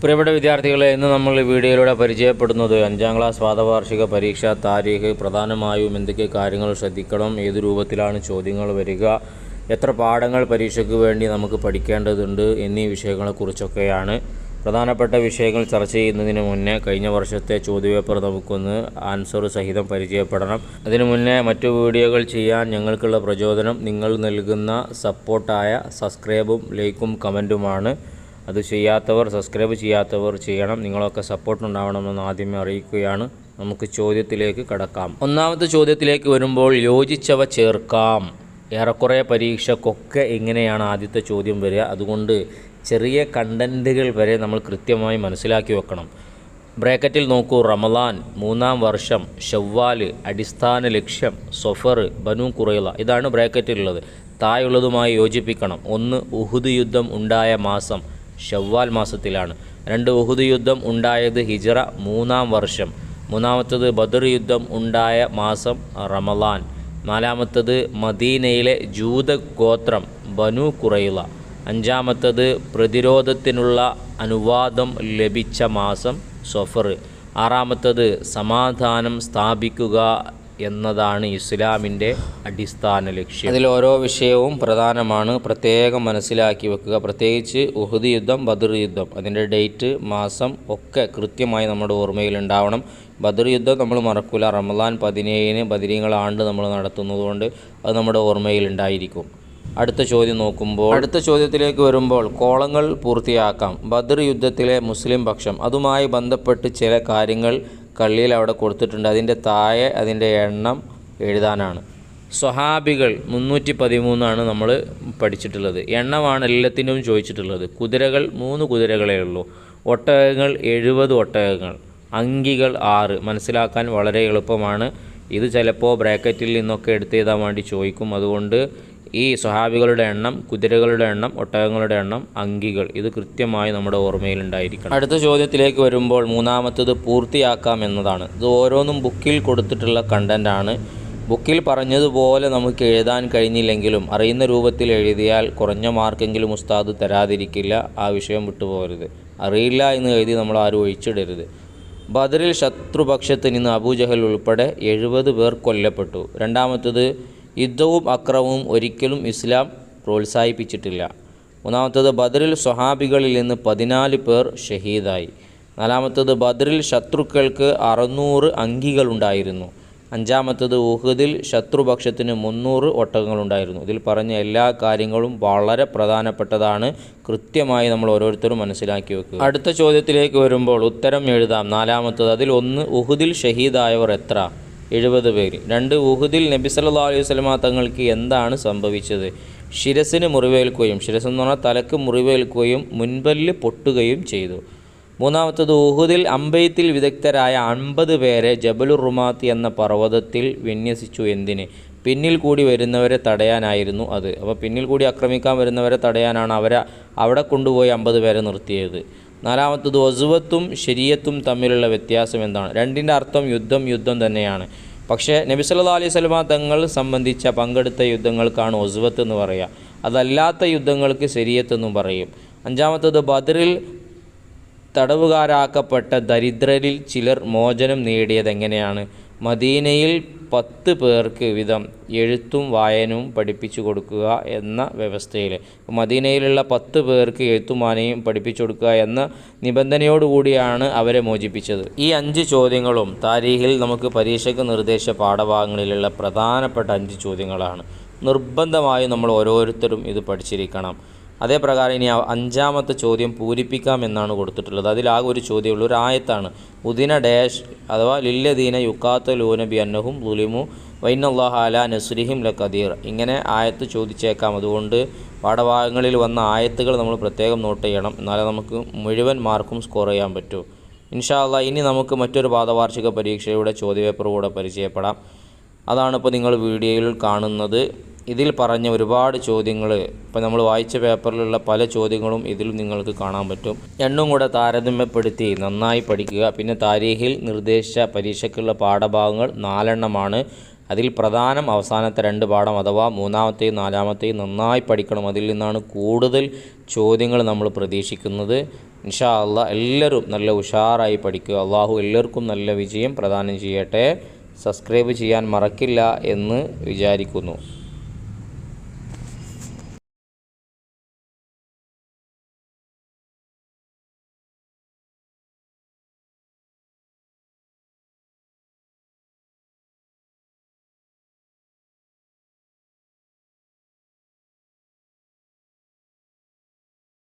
പ്രിയപ്പെട്ട വിദ്യാർത്ഥികളെ, ഇന്ന് നമ്മൾ വീഡിയോയിലൂടെ പരിചയപ്പെടുന്നത് 5ാം ക്ലാസ് പാദവാർഷിക പരീക്ഷ താരീഖ്, പ്രധാനമായും എന്തൊക്കെ കാര്യങ്ങൾ ശ്രദ്ധിക്കണം, ഏത് രൂപത്തിലാണ് ചോദ്യങ്ങൾ വരിക, എത്ര പാഠങ്ങൾ പരീക്ഷയ്ക്ക് വേണ്ടി നമുക്ക് പഠിക്കേണ്ടതുണ്ട് എന്നീ വിഷയങ്ങളെക്കുറിച്ചൊക്കെയാണ്. പ്രധാനപ്പെട്ട വിഷയങ്ങൾ ചർച്ച ചെയ്യുന്നതിന് മുന്നേ കഴിഞ്ഞ വർഷത്തെ ചോദ്യപേപ്പർ നമുക്കൊന്ന് ആൻസർ സഹിതം പരിചയപ്പെടണം. അതിനു മുന്നേ മറ്റു വീഡിയോകൾ ചെയ്യാൻ ഞങ്ങൾക്കുള്ള പ്രചോദനം നിങ്ങൾ നൽകുന്ന സപ്പോർട്ടായ സബ്സ്ക്രൈബും ലൈക്കും കമൻറ്റുമാണ്. അത് സബ്സ്ക്രൈബ് ചെയ്യാത്തവർ ചെയ്യണം. നിങ്ങളൊക്കെ സപ്പോർട്ട് ഉണ്ടാവണമെന്ന് ആദ്യമേ അറിയിക്കുകയാണ്. നമുക്ക് ചോദ്യത്തിലേക്ക് കടക്കാം. ഒന്നാമത്തെ ചോദ്യത്തിലേക്ക് വരുമ്പോൾ യോജിച്ചവ ചേർക്കാം. ഏറെക്കുറെ പരീക്ഷക്കൊക്കെ ഇങ്ങനെയാണ് ആദ്യത്തെ ചോദ്യം വരിക. അതുകൊണ്ട് ചെറിയ കണ്ടൻറ്റുകൾ വരെ നമ്മൾ കൃത്യമായി മനസ്സിലാക്കി വെക്കണം. ബ്രാക്കറ്റിൽ നോക്കൂ: റമളാൻ, 3-ാം വർഷം, ഷവ്വാൽ, അടിസ്ഥാന ലക്ഷ്യം, സഫർ, ബനു ഖുറൈള. ഇതാണ് ബ്രാക്കറ്റിലുള്ളത്. താഴെയുള്ളതുമായി യോജിപ്പിക്കണം. 1. ഉഹുദ് യുദ്ധം ഉണ്ടായ മാസം ഷവ്വാൽ മാസത്തിലാണ്. 2. ഉഹുദ് യുദ്ധം ഉണ്ടായത് ഹിജ്റ 3-ാം വർഷം. 3-ാമത്തത് ബദർ യുദ്ധം ഉണ്ടായ മാസം റമളാൻ. 4-ാമത്തത് മദീനയിലെ ജൂത ഗോത്രം ബനു ഖുറൈള. 5-ാമത്തത് പ്രതിരോധത്തിനുള്ള അനുവാദം ലഭിച്ച മാസം സഫർ. 6-ാമത്തത് സമാധാനം സ്ഥാപിക്കുക എന്നതാണ് ഇസ്ലാമിൻ്റെ അടിസ്ഥാന ലക്ഷ്യം. അതിൽ ഓരോ വിഷയവും പ്രധാനമാണ്, പ്രത്യേകം മനസ്സിലാക്കി വെക്കുക. പ്രത്യേകിച്ച് ഉഹുദ് യുദ്ധം, ബദർ യുദ്ധം, അതിൻ്റെ ഡേറ്റ്, മാസം ഒക്കെ കൃത്യമായി നമ്മുടെ ഓർമ്മയിൽ ഉണ്ടാവണം. ബദർ യുദ്ധം നമ്മൾ മറക്കില്ല. റമളാൻ 17-ന് ബദരീങ്ങൾ ആണ്ട് നമ്മൾ നടത്തുന്നതുകൊണ്ട് അത് നമ്മുടെ ഓർമ്മയിൽ ഉണ്ടായിരിക്കും. അടുത്ത ചോദ്യം നോക്കുമ്പോൾ, അടുത്ത ചോദ്യത്തിലേക്ക് വരുമ്പോൾ കോളങ്ങൾ പൂർത്തിയാക്കാം. ബദർ യുദ്ധത്തിലെ മുസ്ലിം പക്ഷം, അതുമായി ബന്ധപ്പെട്ട് ചില കാര്യങ്ങൾ കള്ളിയിൽ അവിടെ കൊടുത്തിട്ടുണ്ട്. അതിൻ്റെ താഴെ അതിൻ്റെ എണ്ണം എഴുതാനാണ്. സ്വഹാബികൾ 313 നമ്മൾ പഠിച്ചിട്ടുള്ളത്. എണ്ണമാണ് എല്ലാത്തിനും ചോദിച്ചിട്ടുള്ളത്. കുതിരകൾ 3 കുതിരകളേ ഉള്ളൂ. ഒട്ടകങ്ങൾ 70 ഒട്ടകങ്ങൾ. അങ്കികൾ 6. മനസ്സിലാക്കാൻ വളരെ എളുപ്പമാണ്. ഇത് ചിലപ്പോൾ ബ്രാക്കറ്റിൽ നിന്നൊക്കെ എടുത്തെഴുതാൻ വേണ്ടി ചോദിക്കും. അതുകൊണ്ട് ഈ സ്വഹാബികളുടെ എണ്ണം, കുതിരകളുടെ എണ്ണം, ഒട്ടകങ്ങളുടെ എണ്ണം, അങ്കികൾ, ഇത് കൃത്യമായി നമ്മുടെ ഓർമ്മയിൽ ഉണ്ടായിരിക്കണം. അടുത്ത ചോദ്യത്തിലേക്ക് വരുമ്പോൾ 3-ാമത്തത് പൂർത്തിയാക്കാം എന്നതാണ്. ഇത് ഓരോന്നും ബുക്കിൽ കൊടുത്തിട്ടുള്ള കണ്ടൻ്റാണ്. ബുക്കിൽ പറഞ്ഞതുപോലെ നമുക്ക് എഴുതാൻ കഴിഞ്ഞില്ലെങ്കിലും അറിയുന്ന രൂപത്തിൽ എഴുതിയാൽ കുറഞ്ഞ മാർക്കെങ്കിലും ഉസ്താദ് തരാതിരിക്കില്ല. ആ വിഷയം വിട്ടുപോകരുത്. അറിയില്ല എന്ന് എഴുതി നമ്മൾ ആരും ഒഴിച്ചിടരുത്. ബദറിൽ ശത്രുപക്ഷത്ത് നിന്ന് അബൂജഹൽ ഉൾപ്പെടെ 70 പേർ കൊല്ലപ്പെട്ടു. 2-ാമത്തത് യുദ്ധവും അക്രമവും ഒരിക്കലും ഇസ്ലാം പ്രോത്സാഹിപ്പിച്ചിട്ടില്ല. 3-ാമത്തത് ബദറിൽ സ്വഹാബികളിൽ നിന്ന് 14 പേർ ഷഹീദായി. 4-ാമത്തത് ബദറിൽ ശത്രുക്കൾക്ക് 600 അങ്കികളുണ്ടായിരുന്നു. 5-ാമത്തത് ഉഹുദിൽ ശത്രുപക്ഷത്തിന് 300 ഒട്ടകങ്ങളുണ്ടായിരുന്നു. ഇതിൽ പറഞ്ഞ എല്ലാ കാര്യങ്ങളും വളരെ പ്രധാനപ്പെട്ടതാണ്. കൃത്യമായി നമ്മൾ ഓരോരുത്തരും മനസ്സിലാക്കി വെക്കുക. അടുത്ത ചോദ്യത്തിലേക്ക് വരുമ്പോൾ ഉത്തരം എഴുതാം. 4-ാമത്തത്, അതിൽ 1. ഉഹുദിൽ ഷഹീദായവർ എത്ര? 70 പേര്. 2. ഉഹുദിൽ നബി സല്ലല്ലാഹു അലൈഹി വസല്ലമ തങ്ങൾക്ക് എന്താണ് സംഭവിച്ചത്? ശിരസിന് മുറിവേൽക്കുകയും, ശിരസെന്ന് പറഞ്ഞാൽ തലക്ക് മുറിവേൽക്കുകയും മുൻപല്ല് പൊട്ടുകയും ചെയ്തു. 3-ാമത്തത്, ഉഹുദിൽ അമ്പെയ്ത്തിൽ വിദഗ്ധരായ 50 പേരെ ജബലുർ റുമാത്ത് എന്ന പർവ്വതത്തിൽ വിന്യസിച്ചു. എന്തിന്? പിന്നിൽ കൂടി വരുന്നവരെ തടയാനായിരുന്നു അത്. അപ്പോൾ പിന്നിൽ കൂടി ആക്രമിക്കാൻ വരുന്നവരെ തടയാനാണ് അവരെ അവിടെ കൊണ്ടുപോയി 50 പേരെ നിർത്തിയത്. 4-ാമത്തത്, ഒസുവത്തും ശരീയത്തും തമ്മിലുള്ള വ്യത്യാസം എന്താണ്? രണ്ടിൻ്റെ അർത്ഥം യുദ്ധം തന്നെയാണ്. പക്ഷേ നബി സല്ലല്ലാഹു അലൈഹി വസല്ലമ തങ്ങൾ സംബന്ധിച്ച പങ്കെടുത്ത യുദ്ധങ്ങൾക്കാണ് ഒസുവത്ത് എന്ന് പറയുക. അതല്ലാത്ത യുദ്ധങ്ങൾക്ക് ശരീയത്ത് എന്നും പറയും. 5-ാമത്തത്, ബദറിൽ തടവുകാരാക്കപ്പെട്ട ദരിദ്രരിൽ ചിലർ മോചനം നേടിയത് എങ്ങനെയാണ്? മദീനയിൽ 10 പേർക്ക് വീതം എഴുത്തും വായനയും പഠിപ്പിച്ചു കൊടുക്കുക എന്ന വ്യവസ്ഥയിൽ. മദീനയിലുള്ള 10 പേർക്ക് എഴുത്തും വായനയും പഠിപ്പിച്ചു കൊടുക്കുക എന്ന നിബന്ധനയോടുകൂടിയാണ് അവരെ മോചിപ്പിച്ചത്. ഈ 5 ചോദ്യങ്ങളും താരീഖിൽ നമുക്ക് പരീക്ഷയ്ക്ക് നിർദ്ദേശ പാഠഭാഗങ്ങളിലുള്ള പ്രധാനപ്പെട്ട 5 ചോദ്യങ്ങളാണ്. നിർബന്ധമായും നമ്മൾ ഓരോരുത്തരും ഇത് പഠിച്ചിരിക്കണം. അതേപ്രകാരം ഇനി 5-ാമത്തെ ചോദ്യം പൂരിപ്പിക്കാം എന്നാണ് കൊടുത്തിട്ടുള്ളത്. അതിലാകെ ഒരു ചോദ്യമുള്ള ഒരു ആയത്താണ്. ഉദിന ഡാഷ് അഥവാ ലില്ലദീന യുഖാത്തലൂന ബിഅന്നഹും ളുലിമു വഇന്നല്ലാഹ അലാ നസ്രിഹിം ലഖദീർ. ഇങ്ങനെ ആയത്ത് ചോദിച്ചേക്കാം. അതുകൊണ്ട് പാഠഭാഗങ്ങളിൽ വന്ന ആയത്തുകൾ നമ്മൾ പ്രത്യേകം നോട്ട് ചെയ്യണം. എന്നാലേ നമുക്ക് മുഴുവൻ മാർക്കും സ്കോർ ചെയ്യാൻ പറ്റൂ. ഇൻഷാ അല്ലാഹ് ഇനി നമുക്ക് മറ്റൊരു പാദവാർഷിക പരീക്ഷയുടെ ചോദ്യപേപ്പർ കൂടെ പരിചയപ്പെടാം. അതാണ് ഇപ്പോൾ നിങ്ങൾ വീഡിയോയിൽ കാണുന്നത്. ഇതിൽ പറഞ്ഞ ഒരുപാട് ചോദ്യങ്ങൾ, ഇപ്പോൾ നമ്മൾ വായിച്ച പേപ്പറിലുള്ള പല ചോദ്യങ്ങളും ഇതിൽ നിങ്ങൾക്ക് കാണാൻ പറ്റും. എണ്ണും കൂടെ താരതമ്യപ്പെടുത്തി നന്നായി പഠിക്കുക. പിന്നെ താരീഖിൽ നിർദ്ദേശിച്ച പരീക്ഷയ്ക്കുള്ള പാഠഭാഗങ്ങൾ 4 എണ്ണമാണ്. അതിൽ പ്രധാനം അവസാനത്തെ 2 പാഠം അഥവാ 3-ാമത്തെയും 4-ാമത്തെയും നന്നായി പഠിക്കണം. അതിൽ നിന്നാണ് കൂടുതൽ ചോദ്യങ്ങൾ നമ്മൾ പ്രതീക്ഷിക്കുന്നത്. ഇൻഷാ അല്ലാഹ് എല്ലാവരും നല്ല ഉഷാറായി പഠിക്കുക. അള്ളാഹു എല്ലാവർക്കും നല്ല വിജയം പ്രദാനം ചെയ്യട്ടെ. സബ്സ്ക്രൈബ് ചെയ്യാൻ മറക്കില്ല എന്ന് വിചാരിക്കുന്നു.